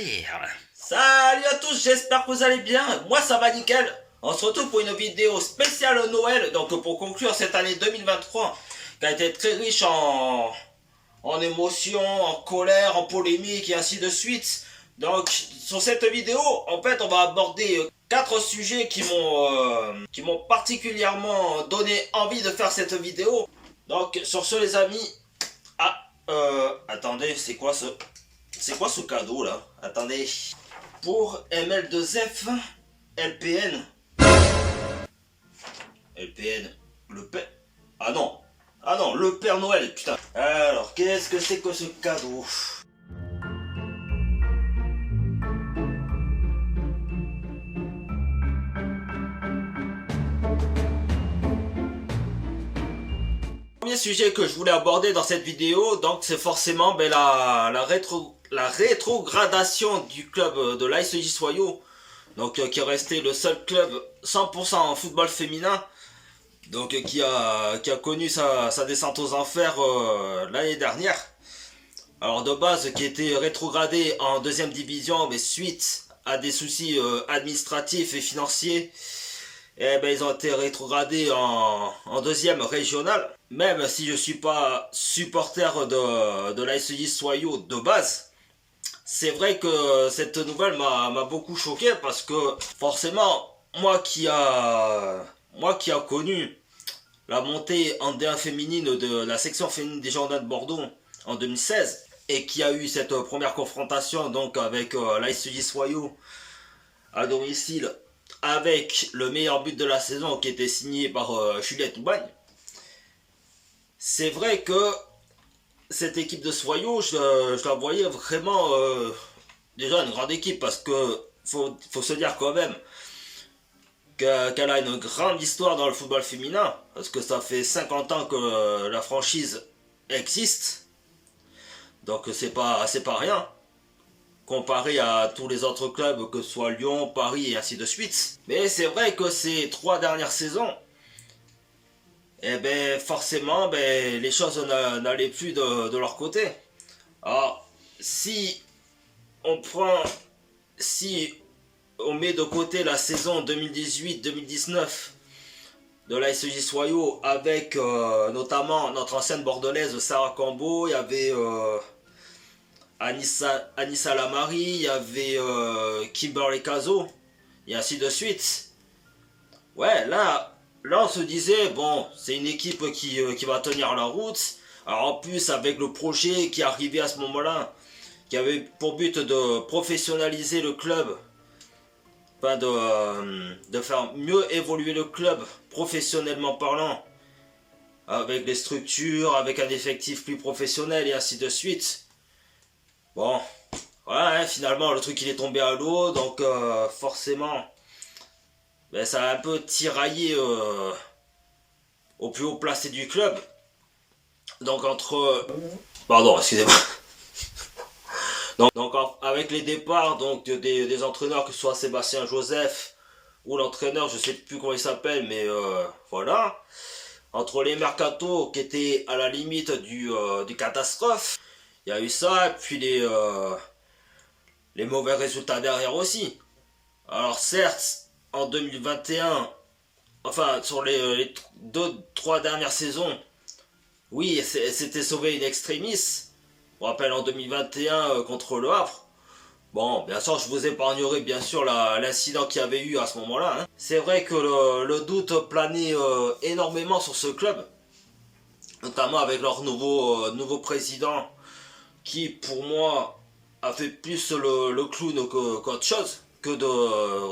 faire. Salut à tous, j'espère que vous allez bien. Moi ça va nickel. On se retrouve pour une vidéo spéciale Noël, donc pour conclure cette année 2023 qui a été très riche en émotions, en colère, en polémiques et ainsi de suite. Donc sur cette vidéo, en fait on va aborder 4 sujets qui m'ont particulièrement donné envie de faire cette vidéo. Donc sur ce les amis, attendez, c'est quoi ce cadeau là? Attendez. Pour ML2F, LPN. LPN. Le Père. Ah non. Ah non, le Père Noël, putain. Alors, qu'est-ce que c'est que ce cadeau? Premier sujet que je voulais aborder dans cette vidéo, donc c'est forcément la rétrogradation du club de l'ASJ Soyaux, donc qui est resté le seul club 100% en football féminin, donc qui a connu sa descente aux enfers l'année dernière. Alors de base qui était rétrogradé en deuxième division, mais suite à des soucis administratifs et financiers, ils ont été rétrogradés en deuxième régionale. Même si je suis pas supporter de l'ASJ Soyaux de base, c'est vrai que cette nouvelle m'a beaucoup choqué parce que forcément, moi qui a connu la montée en D1 féminine de la section féminine des Girondins de Bordeaux en 2016 et qui a eu cette première confrontation donc avec l'ASJ Soyaux à domicile avec le meilleur but de la saison qui était signé par Juliette Oubagne. C'est vrai que cette équipe de Soyaux, je la voyais vraiment déjà une grande équipe parce que faut se dire quand même qu'elle a une grande histoire dans le football féminin parce que ça fait 50 ans que la franchise existe, donc c'est pas rien comparé à tous les autres clubs que ce soit Lyon, Paris et ainsi de suite. Mais c'est vrai que ces 3 dernières saisons, forcément les choses n'allaient plus de leur côté. Alors si on met de côté la saison 2018-2019 de l'ASJ Soyaux avec notamment notre ancienne bordelaise Sarah Cambo, il y avait Anissa Lamari, il y avait Kimberly Cazo et ainsi de suite. Ouais, là on se disait, bon, c'est une équipe qui va tenir la route. Alors en plus, avec le projet qui arrivait à ce moment-là, qui avait pour but de professionnaliser le club, enfin de faire mieux évoluer le club professionnellement parlant, avec des structures, avec un effectif plus professionnel et ainsi de suite. Bon, voilà, finalement le truc il est tombé à l'eau, donc forcément ça a un peu tiraillé au plus haut placé du club. Donc pardon, excusez-moi. Donc avec les départs donc, des entraîneurs, que ce soit Sébastien Joseph ou l'entraîneur, je sais plus comment il s'appelle, mais voilà. Entre les mercatos qui étaient à la limite du catastrophe, il y a eu ça, et puis les mauvais résultats derrière aussi. Alors certes, en 2021, enfin sur les 2-3 dernières saisons, oui, c'était sauvé in extremis. On rappelle en 2021 contre le Havre. Bon, bien sûr, je vous épargnerai bien sûr l'incident qu'il y avait eu à ce moment-là. Hein. C'est vrai que le doute planait énormément sur ce club, notamment avec leur nouveau président, qui pour moi a fait plus le clown qu'autre chose, que de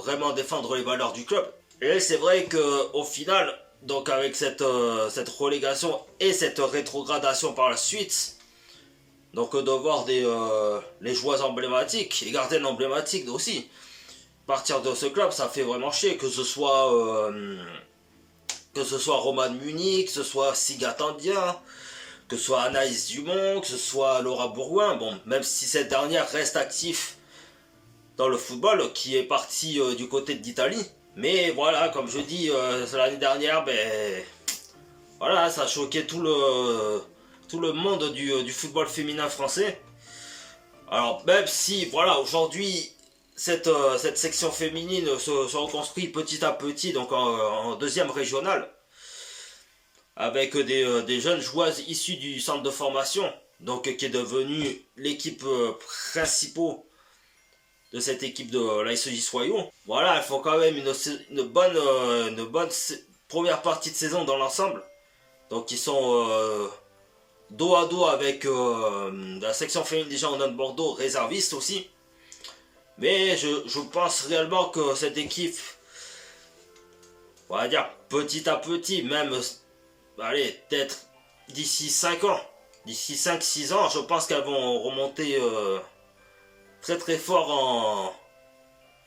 vraiment défendre les valeurs du club. Et c'est vrai qu'au final, donc avec cette relégation et cette rétrogradation par la suite, donc de voir les joueurs emblématiques et gardiennes emblématiques aussi partir de ce club, ça fait vraiment chier, que ce soit Roman Munich, que ce soit Siga Tandia, que ce soit Anaïs Dumont, que ce soit Laura Bourgoin. Bon, même si cette dernière reste active dans le football, qui est partie du côté d'Italie. Mais voilà, comme je dis, l'année dernière, voilà, ça a choqué tout le monde du football féminin français. Alors même si, voilà, aujourd'hui, cette section féminine se reconstruit petit à petit, donc en deuxième régionale, avec des jeunes joueuses issues du centre de formation, donc qui est devenue l'équipe principale de cette équipe de l'ASJ Soyaux. Voilà, elles font quand même une bonne première partie de saison dans l'ensemble. Donc ils sont dos à dos avec la section féminine déjà en Bordeaux, réserviste aussi. Mais je pense réellement que cette équipe, on va dire petit à petit, même, allez, peut-être d'ici 5 ans, d'ici 5-6 ans, je pense qu'elles vont remonter très très fort en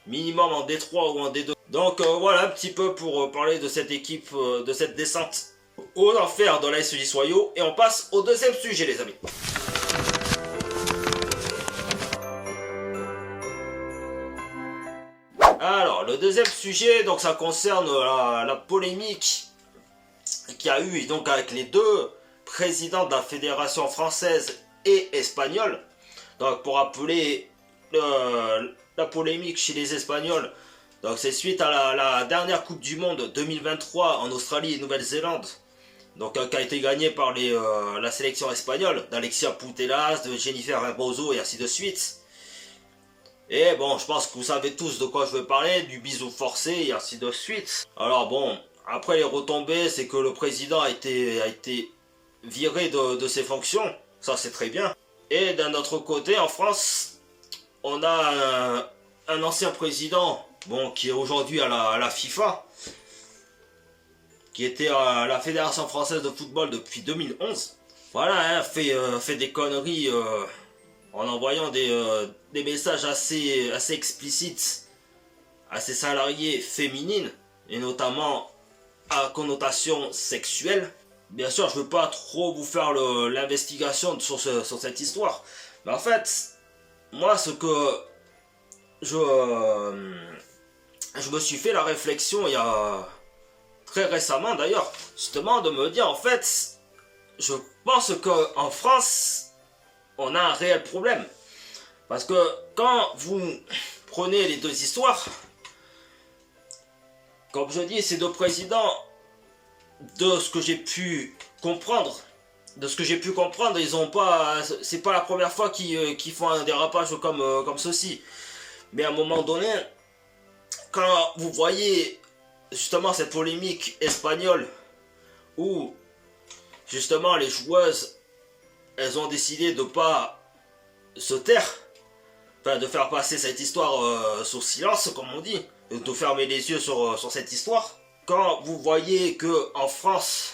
minimum en D3 ou en D2. Donc voilà un petit peu pour parler de cette équipe, de cette descente aux enfers de la SJ Soyaux. Et on passe au deuxième sujet, les amis. Alors, le deuxième sujet, donc ça concerne la polémique qu'il y a eu donc avec les deux présidents de la fédération française et espagnole. Donc pour rappeler la polémique chez les Espagnols, donc c'est suite à la dernière Coupe du Monde 2023 en Australie et Nouvelle-Zélande, donc qui a été gagnée par la sélection espagnole, d'Alexia Putellas, de Jennifer Hermoso et ainsi de suite. Et bon, je pense que vous savez tous de quoi je veux parler, du bisou forcé et ainsi de suite. Alors bon, après les retombées, c'est que le président a été viré de ses fonctions, ça c'est très bien. Et d'un autre côté, en France, on a un ancien président, bon, qui est aujourd'hui à la FIFA, qui était à la Fédération Française de Football depuis 2011. Voilà, hein, fait des conneries en envoyant des messages assez explicites à ses salariés féminines, et notamment à connotation sexuelle. Bien sûr, je ne veux pas trop vous faire l'investigation sur cette histoire, mais en fait, moi, ce que je me suis fait la réflexion il y a très récemment d'ailleurs, justement de me dire en fait, je pense qu'en France, on a un réel problème. Parce que quand vous prenez les deux histoires, comme je dis, ces deux présidents, de ce que j'ai pu comprendre, ils ont pas, c'est pas la première fois qu'ils font un dérapage comme ceci. Mais à un moment donné, quand vous voyez justement cette polémique espagnole où justement les joueuses, elles ont décidé de pas se taire, enfin de faire passer cette histoire sous silence comme on dit, de fermer les yeux sur cette histoire. Quand vous voyez que en France,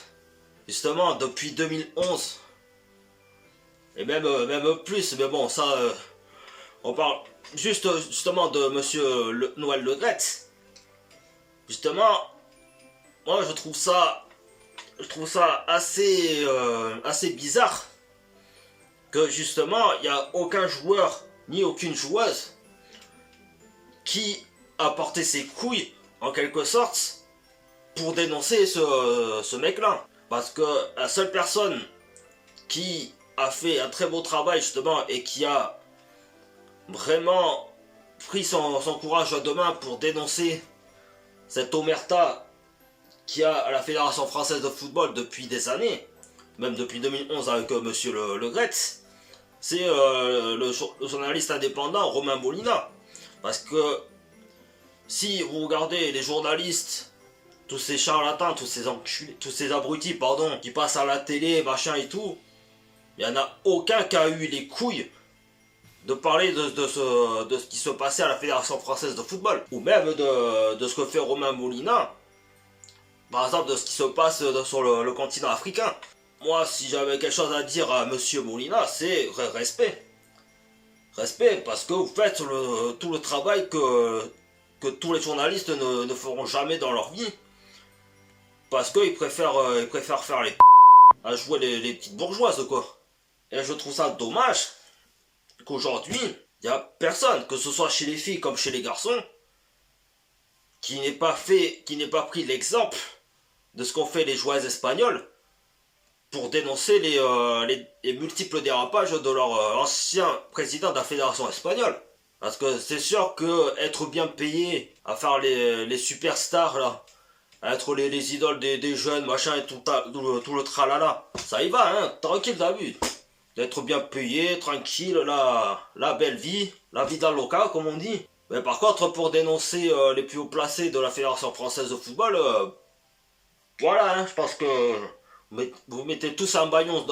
justement depuis 2011, et même plus, mais bon ça, on parle justement de Monsieur Noël Le Graët. Justement, moi je trouve ça assez bizarre que justement il n'y a aucun joueur ni aucune joueuse qui a porté ses couilles en quelque sorte pour dénoncer ce mec-là. Parce que la seule personne qui a fait un très beau travail justement et qui a vraiment pris son courage à deux mains pour dénoncer cette omerta qu'il y a à la Fédération Française de Football depuis des années, même depuis 2011 avec Monsieur Le Graët, c'est le journaliste indépendant Romain Molina. Parce que si vous regardez les journalistes, tous ces charlatans, tous ces abrutis, pardon, qui passent à la télé, machin et tout, il n'y en a aucun qui a eu les couilles de parler de ce qui se passait à la Fédération Française de Football. Ou même de ce que fait Romain Molina, par exemple de ce qui se passe sur le continent africain. Moi, si j'avais quelque chose à dire à Monsieur Molina, c'est respect. Respect, parce que vous faites tout le travail que tous les journalistes ne feront jamais dans leur vie. Parce qu'ils préfèrent faire les à jouer les petites bourgeoises, quoi. Et je trouve ça dommage qu'aujourd'hui, il n'y a personne, que ce soit chez les filles comme chez les garçons, qui n'ait pas pris l'exemple de ce qu'ont fait les joueuses espagnoles, pour dénoncer les multiples dérapages de leur ancien président de la fédération espagnole. Parce que c'est sûr que être bien payé à faire les superstars là, à être les idoles des jeunes, machin et tout le tralala, ça y va, hein, tranquille t'as vu. D'être bien payé, tranquille, la belle vie, la vie dans le local comme on dit. Mais par contre pour dénoncer les plus haut placés de la fédération française de football, voilà, hein, je pense que vous mettez tous un baillon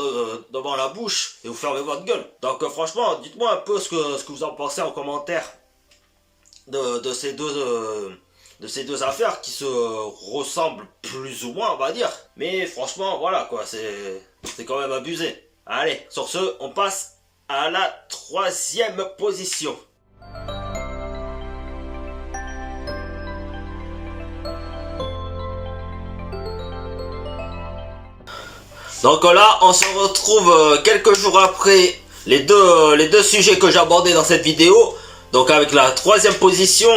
devant la bouche et vous fermez votre gueule. Donc franchement, dites-moi un peu ce que vous en pensez en commentaire de ces deux affaires qui se ressemblent plus ou moins, on va dire. Mais franchement, voilà quoi, c'est quand même abusé. Allez, sur ce, on passe à la troisième position. Donc là, on se retrouve quelques jours après les deux sujets que j'ai abordés dans cette vidéo. Donc avec la troisième position,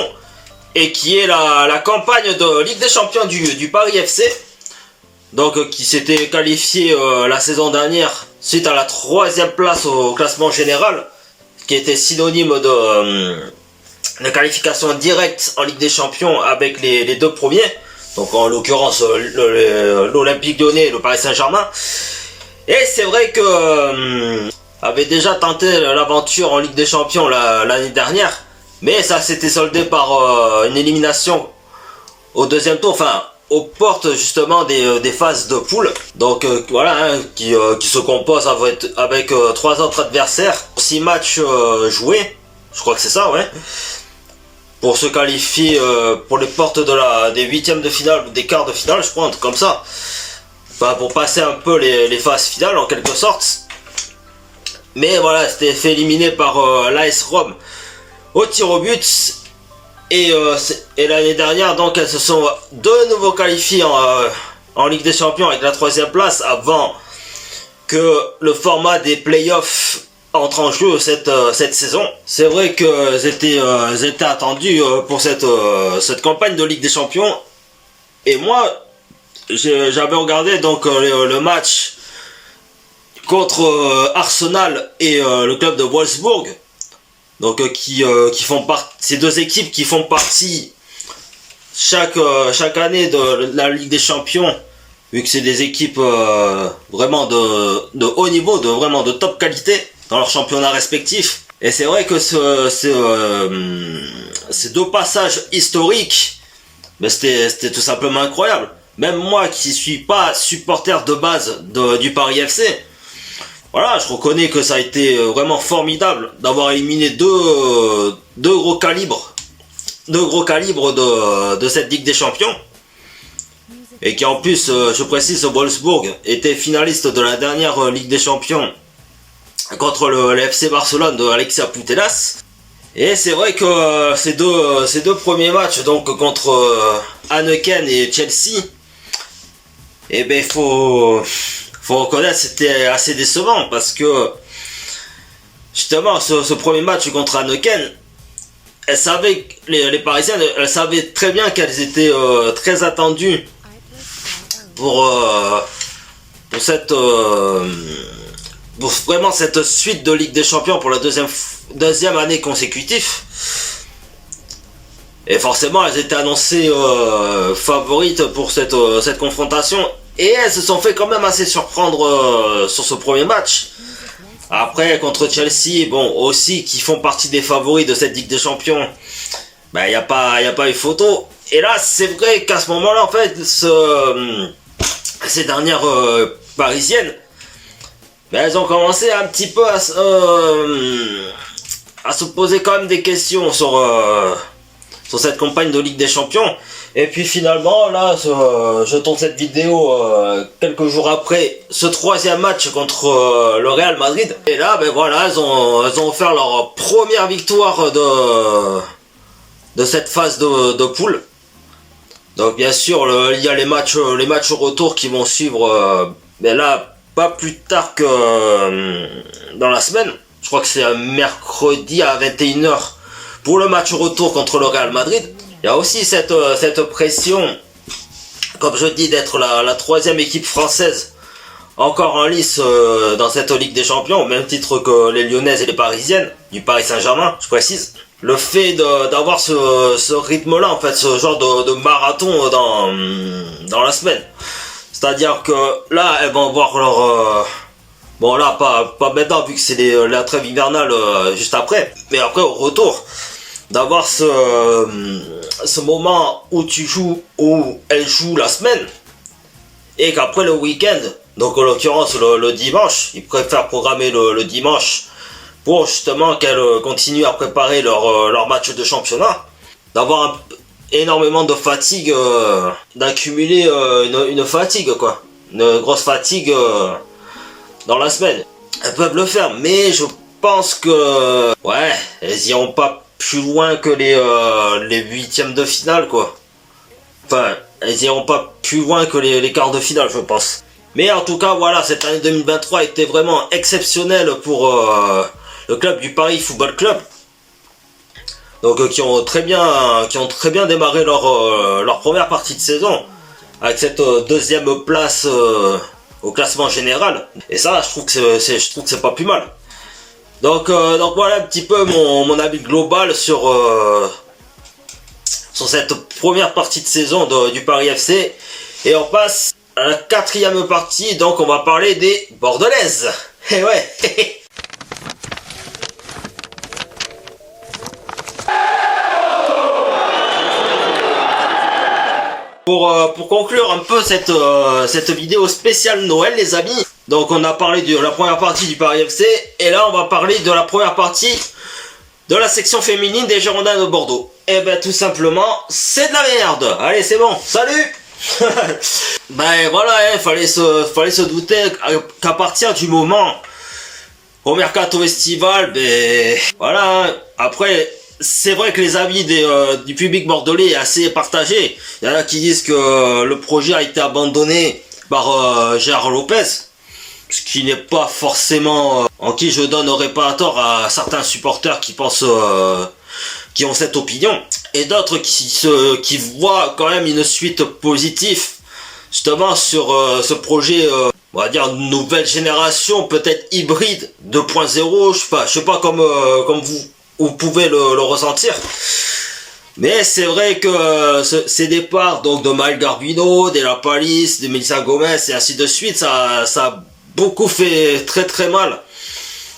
et qui est la campagne de Ligue des Champions du Paris FC. Donc qui s'était qualifié la saison dernière suite à la troisième place au classement général, qui était synonyme de qualification directe en Ligue des Champions avec les deux premiers. Donc en l'occurrence l'Olympique Lyonnais et le Paris Saint-Germain. Et c'est vrai que avait déjà tenté l'aventure en Ligue des Champions l'année dernière, mais ça s'était soldé par une élimination au deuxième tour, enfin aux portes justement des phases de poule. Donc voilà, hein, qui se compose avec 3 autres adversaires, 6 matchs joués, je crois que c'est ça, ouais, pour se qualifier pour les portes des huitièmes de finale ou des quarts de finale, je crois, un truc comme ça. Enfin, pour passer un peu les phases finales en quelque sorte. Mais voilà, c'était fait éliminer par l'AS Rome au tir au but. Et l'année dernière, donc, elles se sont de nouveau qualifiées en Ligue des Champions avec la troisième place avant que le format des playoffs entre en jeu cette saison. C'est vrai que j'étais attendu pour cette campagne de Ligue des Champions. Et moi, j'avais regardé donc le match contre Arsenal et le club de Wolfsburg. Donc qui font partie, ces deux équipes qui font partie chaque année de la Ligue des Champions, vu que c'est des équipes vraiment de haut niveau, vraiment de top qualité dans leurs championnats respectifs. Et c'est vrai que ces deux passages historiques, ben c'était tout simplement incroyable. Même moi qui suis pas supporter de base du Paris FC, voilà, je reconnais que ça a été vraiment formidable d'avoir éliminé deux gros calibres de cette Ligue des Champions. Et qui en plus, je précise, Wolfsburg était finaliste de la dernière Ligue des Champions contre le FC Barcelone de Alexia Putellas. Et c'est vrai que ces deux premiers matchs, donc contre Heineken et Chelsea, eh ben faut reconnaître, c'était assez décevant parce que justement ce premier match contre Heineken, les Parisiennes, elles savaient très bien qu'elles étaient très attendues pour vraiment cette suite de Ligue des Champions pour la deuxième année consécutive. Et forcément, elles étaient annoncées favorites pour cette confrontation. Et elles se sont fait quand même assez surprendre sur ce premier match. Après, contre Chelsea, bon, aussi, qui font partie des favoris de cette Ligue des Champions, ben, y a pas eu photo. Et là, c'est vrai qu'à ce moment-là, en fait, ces dernières parisiennes, ben, elles ont commencé un petit peu à se poser quand même des questions sur cette campagne de Ligue des Champions. Et puis finalement, là, je tourne cette vidéo quelques jours après ce troisième match contre le Real Madrid. Et là, ben voilà, elles ont offert leur première victoire de cette phase de poule. Donc bien sûr, il y a les matchs retour qui vont suivre, ben là, pas plus tard que dans la semaine. Je crois que c'est un mercredi à 21h pour le match retour contre le Real Madrid. Il y a aussi cette pression, comme je dis, d'être la troisième équipe française encore en lice dans cette Ligue des Champions, au même titre que les Lyonnaises et les Parisiennes, du Paris Saint-Germain, je précise. Le fait d'avoir ce rythme-là, en fait, ce genre de marathon dans la semaine. C'est-à-dire que là, elles vont avoir leur... bon là, pas maintenant, vu que c'est la trêve hivernale juste après, mais après au retour, d'avoir ce moment où où elle joue la semaine, et qu'après le week-end, donc en l'occurrence le dimanche, ils préfèrent programmer le dimanche pour justement qu'elles continuent à préparer leur match de championnat, d'avoir énormément de fatigue, d'accumuler une fatigue quoi, une grosse fatigue dans la semaine. Elles peuvent le faire, mais je pense que ouais, elles iront pas plus loin que les huitièmes de finale quoi. Enfin, elles iront pas plus loin que les quarts de finale, je pense. Mais en tout cas, voilà, cette année 2023 était vraiment exceptionnelle pour le club du Paris Football Club. Donc qui ont très bien démarré leur première partie de saison avec cette deuxième place au classement général. Et ça, je trouve que c'est pas plus mal. Donc voilà un petit peu mon avis global sur cette première partie de saison du Paris FC. Et on passe à la quatrième partie, donc on va parler des Bordelaises. Et ouais. Pour conclure un peu cette vidéo spéciale Noël, les amis, donc on a parlé de la première partie du Paris FC, et là on va parler de la première partie de la section féminine des Girondins de Bordeaux. Et ben tout simplement, c'est de la merde. Allez, c'est bon, salut. Ben voilà, fallait se douter qu'à partir du moment au mercato estival, ben voilà, après... C'est vrai que les avis du public bordelais est assez partagé. Il y en a qui disent que le projet a été abandonné par Gérard Lopez, ce qui n'est pas forcément en qui je donnerai pas tort à certains supporters qui pensent qui ont cette opinion, et d'autres qui voient quand même une suite positive justement sur ce projet on va dire nouvelle génération, peut-être hybride 2.0, je sais pas comme vous pouvez le ressentir. Mais c'est vrai que ces départs donc de Maël Garbino, de La Palisse, de Melissa Gomez et ainsi de suite, ça a beaucoup fait très très mal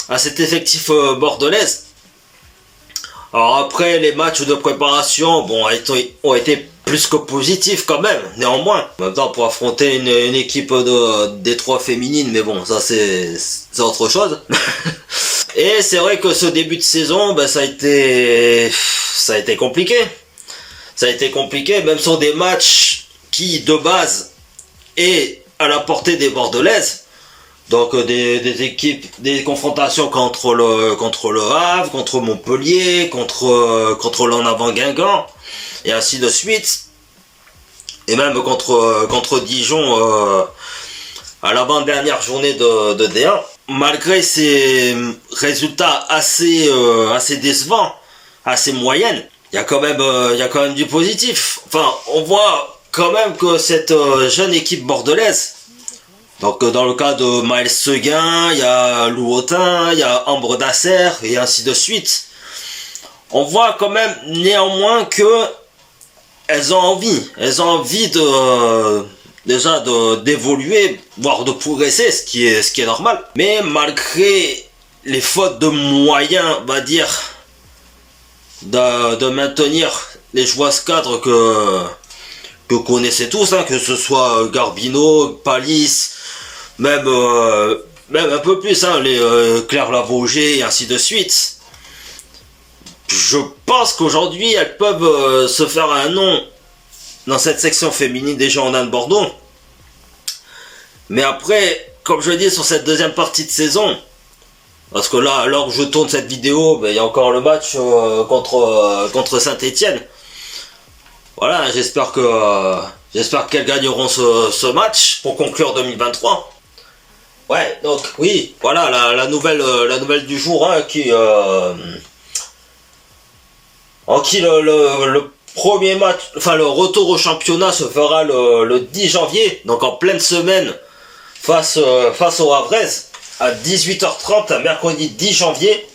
à cet effectif bordelaise. Alors après, les matchs de préparation ont été plus que positifs quand même, néanmoins. En même temps, pour affronter une équipe de Détroit féminine, mais bon, ça c'est autre chose. Et c'est vrai que ce début de saison, ben, ça a été compliqué. Ça a été compliqué, même sur des matchs qui, de base, est à la portée des Bordelaises. Donc des équipes, des confrontations contre le Havre, contre Montpellier, contre l'En Avant Guingamp, et ainsi de suite. Et même contre Dijon à l'avant-dernière journée de D1. Malgré ces résultats assez décevants, assez moyennes, il y a quand même du positif. Enfin, on voit quand même que cette jeune équipe bordelaise, donc dans le cas de Maël Seguin, il y a Lou Autin, il y a Ambre Dasser, et ainsi de suite. On voit quand même néanmoins que elles ont envie déjà d'évoluer, voire de progresser, ce qui est normal. Mais malgré les fautes de moyens, on va dire, de maintenir les joueuses cadres que connaissez tous, hein, que ce soit Garbino, Palisse, même un peu plus, hein, les Claire Lavauger et ainsi de suite. Je pense qu'aujourd'hui elles peuvent se faire un nom dans cette section féminine des Girondins de Bordeaux. Mais après, comme je dis, sur cette deuxième partie de saison, parce que là, alors que je tourne cette vidéo, ben, il y a encore le match contre Saint-Etienne. Voilà, j'espère qu'elles gagneront ce match pour conclure 2023. Ouais, donc oui, voilà la nouvelle du jour, hein, en qui le premier match, enfin le retour au championnat se fera le 10 janvier, donc en pleine semaine face au Havrez à 18h30, mercredi 10 janvier,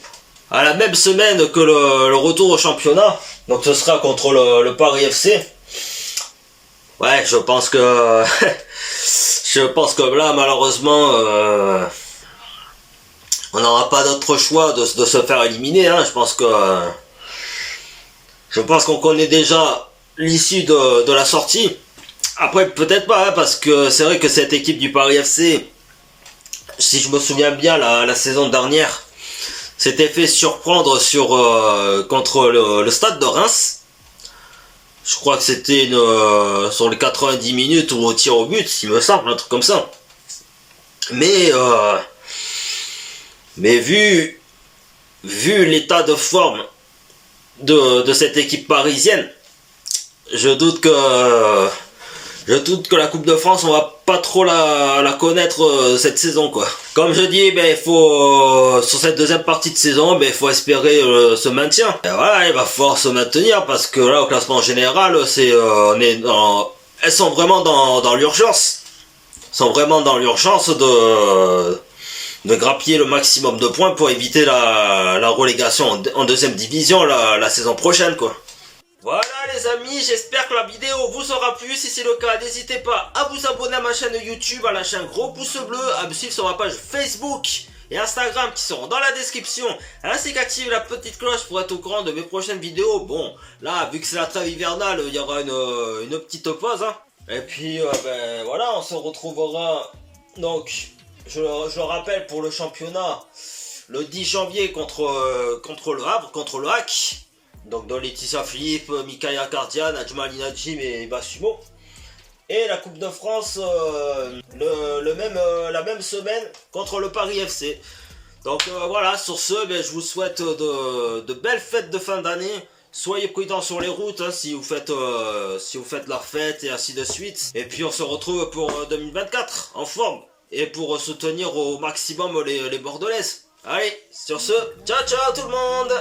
à la même semaine que le retour au championnat. Donc ce sera contre le Paris FC. Ouais, je pense que là, malheureusement, on n'aura pas d'autre choix de se faire éliminer. Hein. Je pense qu'on connaît déjà l'issue de la sortie. Après, peut-être pas, hein, parce que c'est vrai que cette équipe du Paris FC, si je me souviens bien, la saison dernière, s'était fait surprendre contre le Stade de Reims. Je crois que c'était sur les 90 minutes ou au tir au but, il me semble, un truc comme ça. Mais vu l'état de forme de cette équipe parisienne, je doute que la Coupe de France, on va pas trop la connaître cette saison, quoi. Comme je dis, il faut sur cette deuxième partie de saison, il faut espérer ce maintien. Et voilà, il va falloir se maintenir parce que là, au classement général, elles sont vraiment dans l'urgence. Elles sont vraiment dans l'urgence de grappiller le maximum de points pour éviter la relégation en deuxième division la saison prochaine, quoi. Voilà les amis, j'espère que la vidéo vous aura plu. Si c'est le cas, n'hésitez pas à vous abonner à ma chaîne YouTube, à lâcher un gros pouce bleu, à me suivre sur ma page Facebook et Instagram qui seront dans la description, ainsi qu'activer la petite cloche pour être au courant de mes prochaines vidéos. Bon, là, vu que c'est la trêve hivernale, il y aura une petite pause. Hein. Et puis, voilà, on se retrouvera, donc, je le rappelle, pour le championnat, le 10 janvier contre le Havre, contre le HAC. Donc dans Laetitia Philippe, Mikaya Kardian, Adjmal Najim et Bassumo. Et la Coupe de France la même semaine contre le Paris FC. Donc voilà, sur ce, je vous souhaite de belles fêtes de fin d'année. Soyez prudents sur les routes hein, si vous faites la fête et ainsi de suite. Et puis on se retrouve pour 2024 en forme. Et pour soutenir au maximum les Bordelaises. Allez, sur ce, ciao ciao tout le monde.